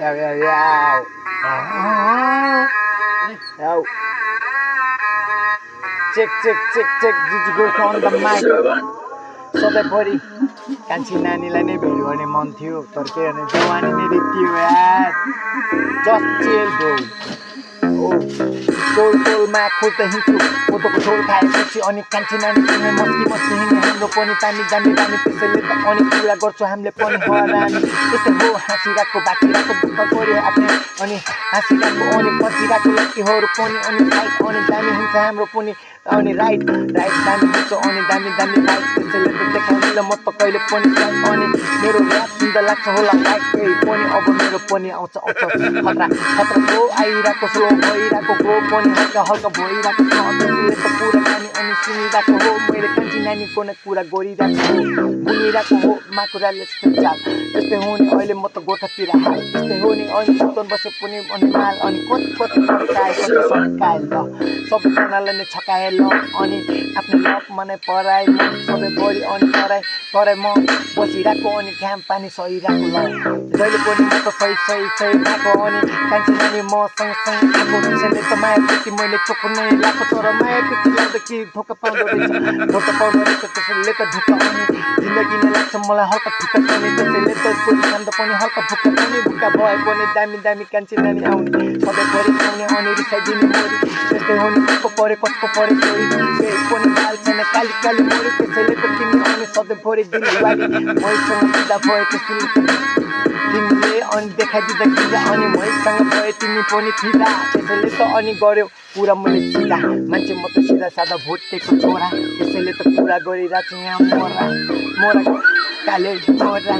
Yo, yo, yo. Yo. Check. Gigi Gorka on the mic. सधैँभरि कान्छी नानीलाई नै भेट्यो भने मन थियो तर के भने जवानी नै बित्यो यार जस्ट चिल ब्रो टोलमा खोज्दै हिँड्छु पोतोको झोल खाएपछि अनि कान्छी नानीसँगै मस्ती हिँड्ने हाम्रो पनि दामी त्यसैले त अनि कुरा गर्छु हामीले पनि हरामी त्यस्तै हो हाँसिरहेको बाँचिरहेको दुःख गऱ्यो आफ्नो अनि हाँसिरहेको अनि बसिरहेको लक्कीहरू पनि अनि साइड अनि दामी हुन्छ हाम्रो पनि अनि राइट दामी हुन्छ अनि दामी बाइक त्यसैले त देखाउनुलाई म त कहिले पनि अनि मेरो ऱ्याप सुन्दा लाग्छ होला बाइक केही पनि अब मेरो पनि आउँछ खतरा हो आइरहेको स्लो भइरहेको ग्रो पनि हल्का भइरहेको छ त्यसैले त पुरा नानी अनि सुनिरहेको हो मैले कान्छी नानीको नै कुरा गरिरहेको हो बुनिरहेको हो माकुराले चाल त्यस्तै हो नि अहिले म त गोठातिर हाल त्यस्तै हो नि अनि सुतन बसे पनि अनि माल अनि कति सकाएँ ल सबैजनालाई नै छकाएँ ल अनि आफ्नो लकमा नै पराएँ म सधैँभरि अनि तराई म बसिरहेको अनि घाम पानी सहिरहेको ल जहिले पनि म त सही भएको अनि कान्छी नानी म सँगसँगै आएको त्यसैले त माया पेटी मैले चोखो नै लगाएको तर माया पेटी लाग्दा के धोका पाउँदो रहेछ त्यसैले त ढुक्क अनि जिन्दगी नै लाग्छ मलाई हल्का ठुक्का पनि त्यसैले त कोही खाँदा पनि हल्का भुक्का पनि भुक्का भए पनि दामी कान्छी नानी आउने सधैँभरि आउने अनि रिसाइदिने मोरी त्यस्तै हो नि कसको परे चोरी केही पनि बाल छैन काली मोरी त्यसैले त तिमी अनि सधैँभरि दिलवाली मैसँग बिदा भए त्यसैले त तिमीले अनि देखाइदिँदा किरा अनि मैसँग भए तिमी पनि थिदा त्यसैले त अनि गर्यो पुरा मैले सिधा मान्छे म त सिधा सादा भोटेको छोरा त्यसैले त कुरा गरिरहेको छु यहाँ मोरा काले मोरा